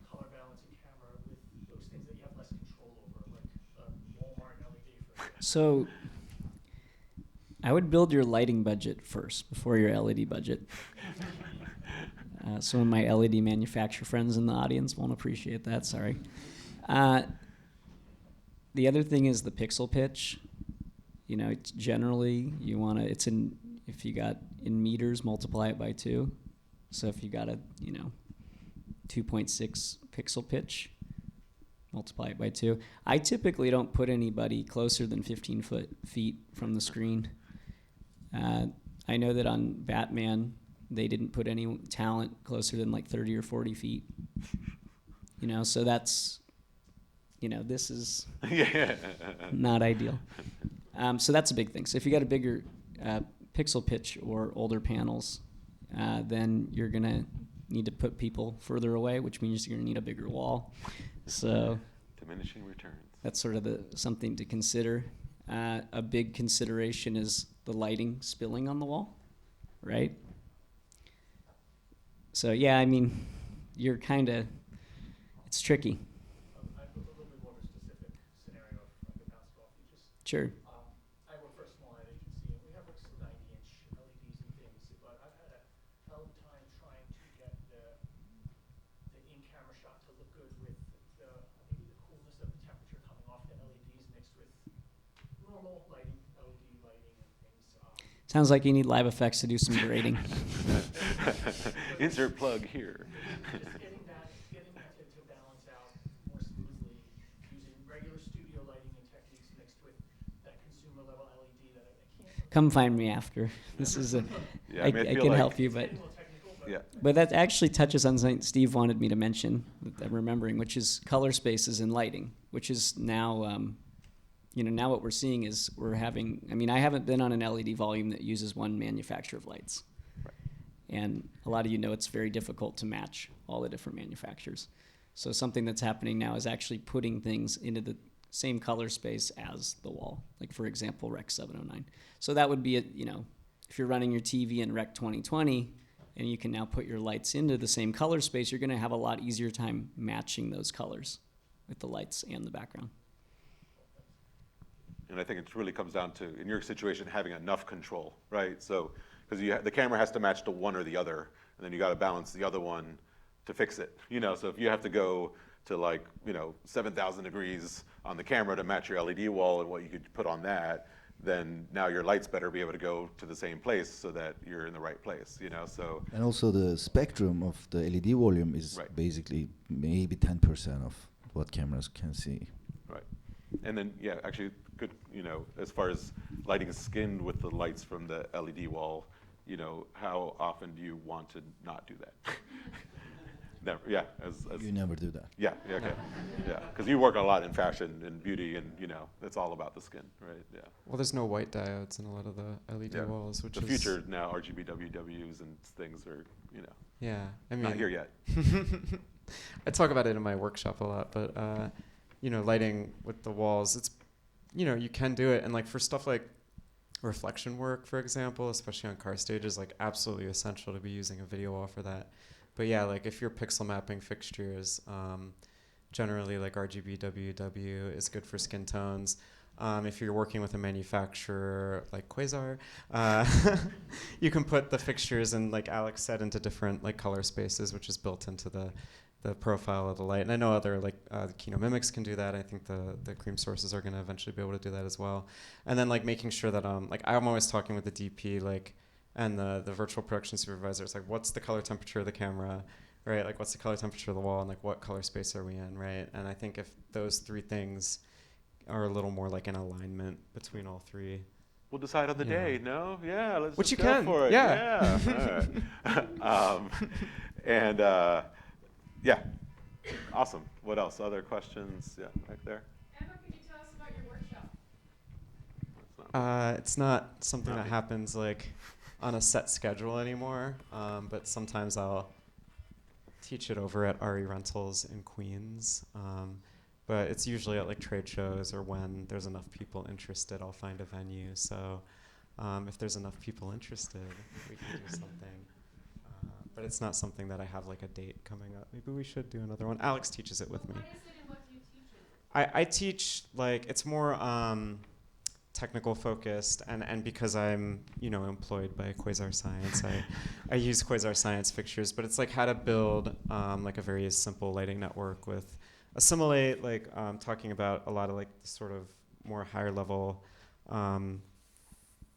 H: color balance in camera with those things that you have less control over, like a Walmart LED, for example?
E: So I would build your lighting budget first before your LED budget. Some of my LED manufacturer friends in the audience won't appreciate that, sorry. The other thing is the pixel pitch. It's generally, if you got in meters, multiply it by 2. So if you got a, 2.6 pixel pitch, multiply it by 2. I typically don't put anybody closer than 15 feet from the screen. I know that on Batman, they didn't put any talent closer than like 30 or 40 feet. So that's, this is not ideal. So that's a big thing. So if you got a bigger pixel pitch or older panels, then you're going to need to put people further away, which means you're going to need a bigger wall. So
A: diminishing returns.
E: That's sort of something to consider. a big consideration is the lighting spilling on the wall, right? So yeah, I mean, you're kind of, it's tricky.
H: I have a little bit more of a specific scenario if I could bounce it off you. Just,
E: Sure.
H: I work for a small ad agency, and we have like some 90-inch LEDs and things, but I've had a hell of a time trying to get the in-camera shot to look good with the maybe the coolness of the temperature coming off the LEDs mixed with normal lighting, LED lighting and things.
E: Sounds like you need live effects to do some grading.
A: Insert plug here.
H: Just getting that to balance out more smoothly using regular studio lighting and techniques mixed with that consumer level LED that I can't.
E: Come find me after. This is a,
A: Yeah,
E: I
A: may
E: can
A: feel like-
E: help you, but.
H: Getting a little technical, but
A: Yeah.
E: But that actually touches on something Steve wanted me to mention that I'm remembering, which is color spaces and lighting, which is now, now what we're seeing is we're having, I mean, I haven't been on an LED volume that uses one manufacturer of lights.
A: Right.
E: And a lot of you know it's very difficult to match all the different manufacturers. So something that's happening now is actually putting things into the same color space as the wall. Like for example, Rec 709. So that would be, if you're running your TV in Rec 2020, and you can now put your lights into the same color space, you're going to have a lot easier time matching those colors with the lights and the background.
A: And I think it really comes down to, in your situation, having enough control, right? So, because the camera has to match to one or the other, and then you got to balance the other one to fix it. So if you have to go to 7,000 degrees on the camera to match your LED wall and what you could put on that, then now your lights better be able to go to the same place so that you're in the right place, so.
B: And also the spectrum of the LED volume is
A: Right.
B: basically maybe 10% of what cameras can see.
A: Right. And then, yeah, actually, good, as far as lighting skinned with the lights from the LED wall, how often do you want to not do that? Never, yeah.
B: You never do that.
A: Yeah, okay. Yeah, because you work a lot in fashion and beauty, and, it's all about the skin, right? Yeah.
D: Well, there's no white diodes in a lot of the LED
A: Yeah.
D: walls, which
A: The
D: is
A: future now, RGB WWs and things are,
D: Yeah, I mean,
A: not here yet.
D: I talk about it in my workshop a lot, but lighting with the walls, it's you can do it, and like for stuff like reflection work, for example, especially on car stages, like absolutely essential to be using a video wall for that. But yeah, like if you're pixel mapping fixtures, generally like RGB WW is good for skin tones. If you're working with a manufacturer like Quasar, you can put the fixtures in, like Alex said, into different like color spaces, which is built into the profile of the light. And I know other the Kino Mimics can do that. I think the cream sources are going to eventually be able to do that as well. And then like making sure that I'm always talking with the DP and the virtual production supervisor. It's like, what's the color temperature of the camera, right? Like what's the color temperature of the wall, and like what color space are we in, right? And I think if those three things are a little more like in alignment between all three.
A: We'll decide on the
D: Yeah.
A: day, no? Yeah, let's
D: Which
A: just
D: you
A: go
D: can,
A: for it.
D: yeah.
A: All right. And yeah, awesome. What else? Other questions? Yeah, right there.
I: Emma, can you tell us about your workshop?
A: That's not-
D: It's not something
A: Not
D: that
A: me.
D: happens like on a set schedule anymore, but sometimes I'll teach it over at RE Rentals in Queens. But it's usually at like trade shows, or when there's enough people interested, I'll find a venue. So if there's enough people interested, we can do something. But it's not something that I have like a date coming up. Maybe we should do another one. Alex teaches it with me.
I: What is it and what do you teach it?
D: I teach like, it's more technical focused, and because I'm employed by Quasar Science, I use Quasar Science fixtures, but it's like how to build like a very simple lighting network with assimilate, like talking about a lot of like the sort of more higher level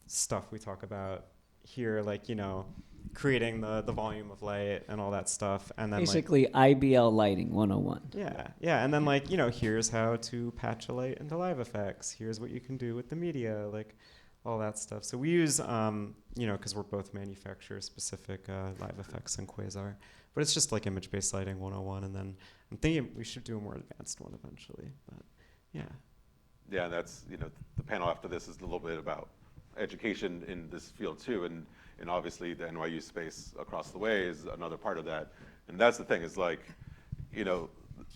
D: stuff we talk about here, like creating the volume of light and all that stuff, and then
E: Basically, IBL lighting 101.
D: yeah, and then like here's how to patch a light into live effects. Here's what you can do with the media, like all that stuff. So we use because we're both manufacturer specific live effects in Quasar, but it's just like image-based lighting 101, and then I'm thinking we should do a more advanced one eventually. But yeah,
A: Yeah, that's, the panel after this is a little bit about education in this field too, and obviously the NYU space across the way is another part of that. And that's the thing, is like,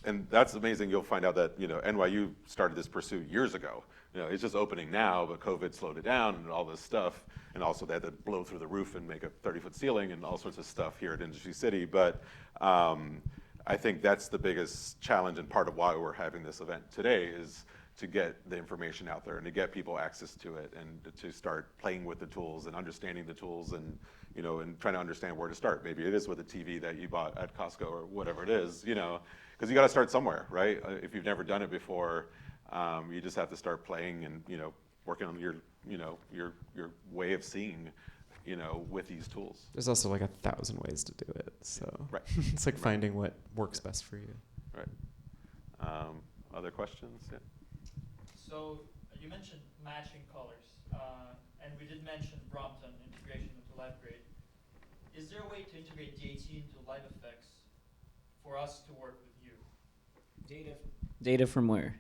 A: and that's amazing. You'll find out that, NYU started this pursuit years ago. It's just opening now, but COVID slowed it down and all this stuff. And also they had to blow through the roof and make a 30-foot ceiling and all sorts of stuff here at Industry City. But I think that's the biggest challenge, and part of why we're having this event today is to get the information out there and to get people access to it and to start playing with the tools and understanding the tools and, and trying to understand where to start. Maybe it is with a TV that you bought at Costco or whatever it is, because you got to start somewhere, right? If you've never done it before, you just have to start playing and, working on your way of seeing, with these tools.
D: There's also like 1,000 ways to do it, so
A: Right.
D: it's like finding what works best for you.
A: Right. Other questions? Yeah.
J: So you mentioned matching colors, and we did mention Brompton integration into LiveGrade. Is there a way to integrate DAT into Live Effects for us to work with you?
E: Data from where?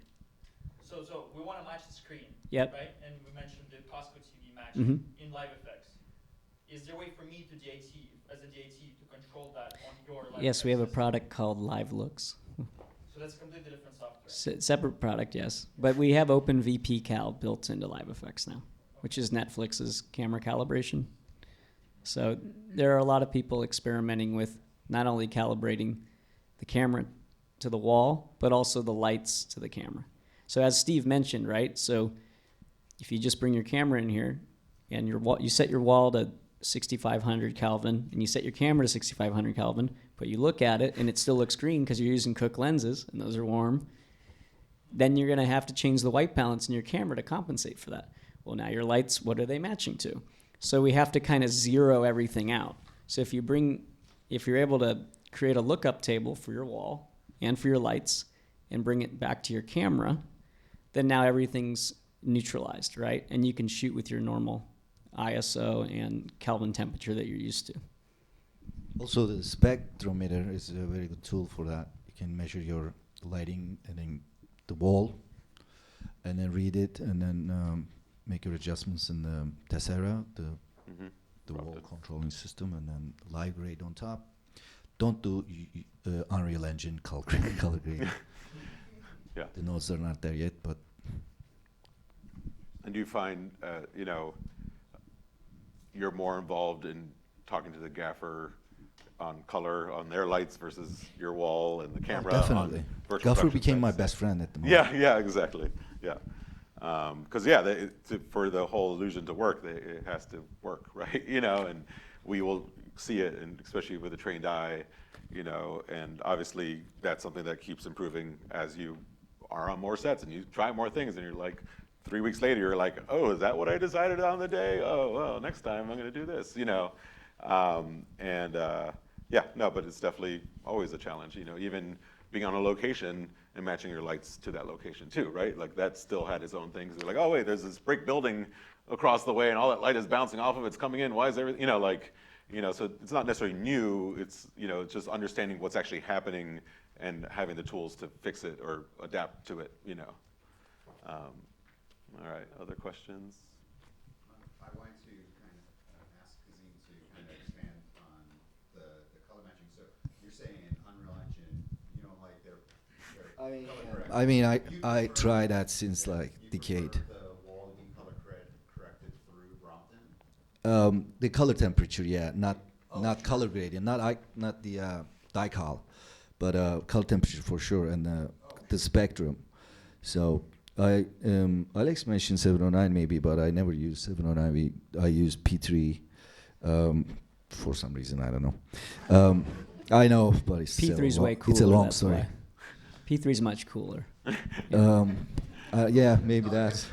J: So we want to match the screen,
E: Yep.
J: right? And we mentioned the Costco TV matching in Live Effects. Is there a way for me to DAT, as a DAT, to control that on your Live
E: Yes, we have a
J: Effects
E: product called Live Looks.
J: system? So that's a completely different software.
E: Separate product, yes. But we have OpenVP Cal built into Live Effects now, which is Netflix's camera calibration. So there are a lot of people experimenting with not only calibrating the camera to the wall, but also the lights to the camera. So as Steve mentioned, right? So if you just bring your camera in here and you set your wall to 6,500 Kelvin and you set your camera to 6,500 Kelvin, but you look at it and it still looks green because you're using Cooke lenses and those are warm, then you're going to have to change the white balance in your camera to compensate for that. Well, now your lights, what are they matching to? So we have to kind of zero everything out. So if you're able to create a lookup table for your wall and for your lights and bring it back to your camera, then now everything's neutralized, right? And you can shoot with your normal ISO and Kelvin temperature that you're used to.
B: Also, the spectrometer is a very good tool for that. You can measure your lighting and then the wall, and then read it, and then make your adjustments in the Tessera, the wall controlling system, and then LiveGrade on top. Don't do Unreal Engine color grading.
A: Yeah.
B: The nodes are not there yet, but.
A: And do you find, you're more involved in talking to the gaffer on color on their lights versus your wall and the camera?
B: Definitely.
A: On virtual
B: Gaffer
A: production
B: became my
A: sets?
B: best friend at the moment.
A: Yeah, exactly. Yeah. Because, for the whole illusion to work, it has to work, right? And we will see it, and especially with a trained eye, and obviously that's something that keeps improving as you are on more sets and you try more things, and you're like, 3 weeks later, you're like, oh, is that what I decided on the day? Oh, well, next time I'm going to do this, but it's definitely always a challenge, even being on a location and matching your lights to that location too, right? Like that still had its own things. They're like, oh wait, there's this brick building across the way and all that light is bouncing off of it's coming in. Why is everything, so it's not necessarily new. It's, it's just understanding what's actually happening and having the tools to fix it or adapt to it, All right, other questions?
G: I wanted to kind of ask Kazim to kind of expand on the color matching. So you're saying in Unreal Engine, you don't like their color correction.
B: I mean,
G: You
B: I
G: prefer-
B: try that since like
G: you
B: decade.
G: prefer the wall to be color corrected through Brompton?
B: The color temperature, yeah, not color gradient, not the dical, but color temperature for sure, and the spectrum. So Alex mentioned 709 maybe, but I never used 709. I use P3 for some reason, I don't know. I know, but it's
E: P3 is way cooler.
B: It's a long
E: that's
B: story.
E: why. P3 is much cooler.
B: Yeah, maybe that.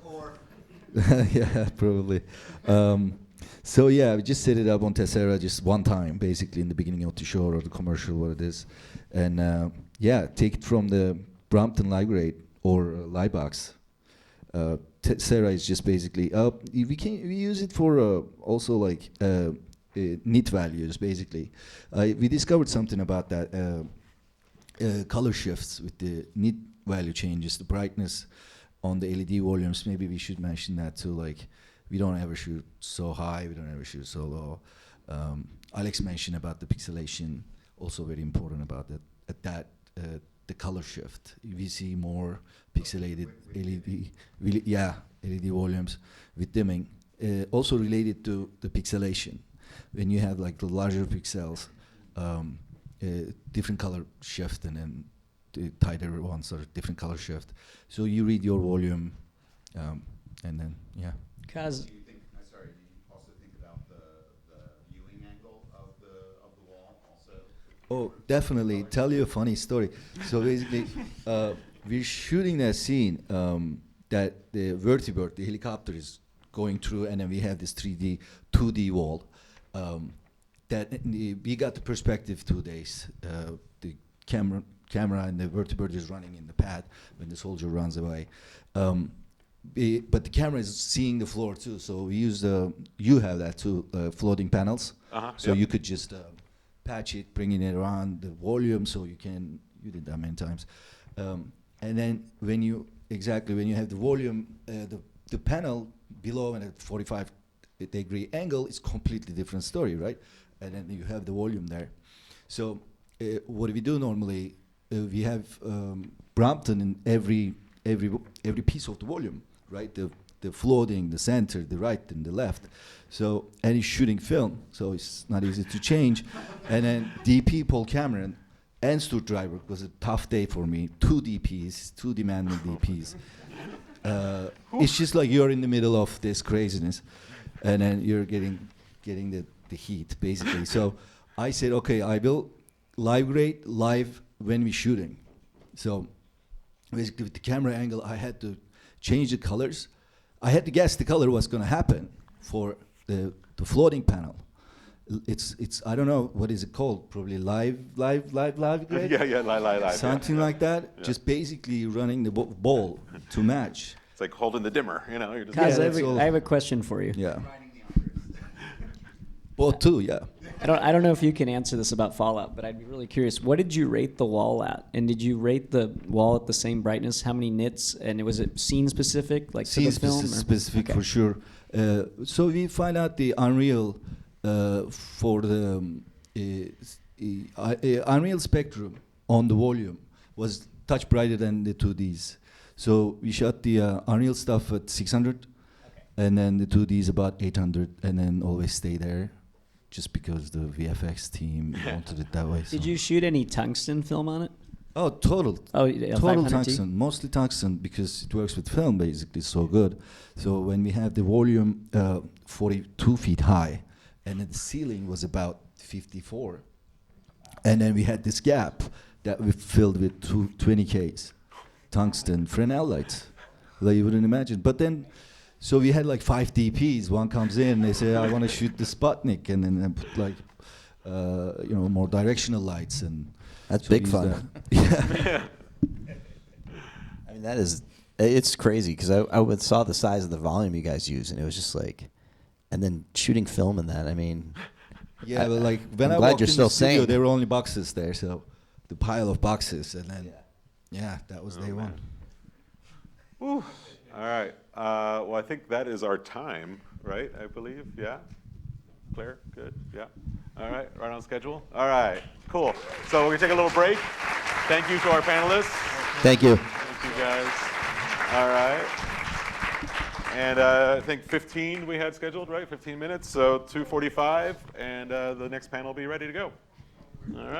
G: Or
B: Yeah, probably. So yeah, we just set it up on Tessera just one time, basically in the beginning of the show or the commercial, what it is, and take it from the Brompton LiveGrade or Livebox. Tessera is just basically we use it for also like nit values basically. We discovered something about that color shifts with the nit value changes, the brightness on the LED volumes. Maybe we should mention that too. Like we don't ever shoot so high, we don't ever shoot so low. Alex mentioned about the pixelation, also very important about that. At that the color shift. We see more pixelated LED, LED volumes with dimming. Also related to the pixelation. When you have like the larger pixels, different color shift, and then the tighter ones are different color shift. So you read your volume, and then
E: Kaz,
G: Do you think, sorry, do you also think about the viewing angle of the wall also?
B: Oh, definitely. Tell you a funny story. So basically, we're shooting that scene that the vertibird, the helicopter, is going through, and then we have this 3D, 2D wall. That we got the perspective 2 days. The camera and the vertibird is running in the pad when the soldier runs away. But the camera is seeing the floor too, so we use you have that too, floating panels. So you could just patch it, bringing it around the volume, so you did that many times. And then when you have the volume, the panel below and at 45-degree angle is completely different story, right? And then you have the volume there. So what we do normally, we have Brompton in every piece of the volume, right? The floating, the center, the right, and the left. So, and he's shooting film, so it's not easy to change. And then DP Paul Cameron and Stuart Driver was a tough day for me. 2 DPs, 2 demanding DPs. It's just like you're in the middle of this craziness, and then you're getting the heat, basically. So I said, okay, I will live grade live when we're shooting. So basically with the camera angle, I had to change the colors. I had to guess the color was going to happen for the floating panel. It's I don't know, what is it called? Probably live grade?
A: live.
B: Something like that.
A: Yeah.
B: Just basically running the ball to match.
A: It's like holding the dimmer, you know. You're just
E: Kaz,
B: that's
E: I have a question for you.
B: Yeah. Both too, yeah.
E: I don't know if you can answer this about Fallout, but I'd be really curious. What did you rate the wall at? And did you rate the wall at the same brightness? How many nits? And was it scene specific, like
B: Scene
E: to the film?
B: specific
E: Okay.
B: for sure. So we find out the Unreal for the Unreal spectrum on the volume was touch brighter than the 2Ds. So we shot the Unreal stuff at 600, and then the 2Ds about 800, and then always stay there, just because the VFX team wanted it that way.
E: Did
B: so.
E: you shoot any tungsten film on it?
B: Oh, total.
E: Oh, yeah,
B: Total
E: 500T?
B: tungsten, mostly tungsten, because it works with film basically so good. So when we have the volume 42 feet high, and then the ceiling was about 54, and then we had this gap that we filled with 20Ks, tungsten Fresnel lights, like you wouldn't imagine. But then, so we had like 5 DPs. One comes in, they say, I want to shoot the Sputnik, and then I put like, more directional lights and.
C: That's
B: so
C: big
B: use
C: fun.
B: that. Yeah.
C: I mean, it's crazy because I saw the size of the volume you guys use, and it was just like, and then shooting film in that. I mean,
B: Yeah, but like when
C: I'm
B: I
C: glad
B: walked
C: you're
B: in
C: still
B: the studio,
C: sane.
B: there were only boxes there, so the pile of boxes, and then that was day one.
A: Whew. All right. Well, I think that is our time, right? I believe. Yeah. Claire, good. Yeah. All right. Right on schedule. All right. Cool. So we're gonna take a little break. Thank you to our panelists.
C: thank you.
A: Thank you guys. All right. And I think 15 we had scheduled, right? 15 minutes. So 2:45, and the next panel will be ready to go. All right.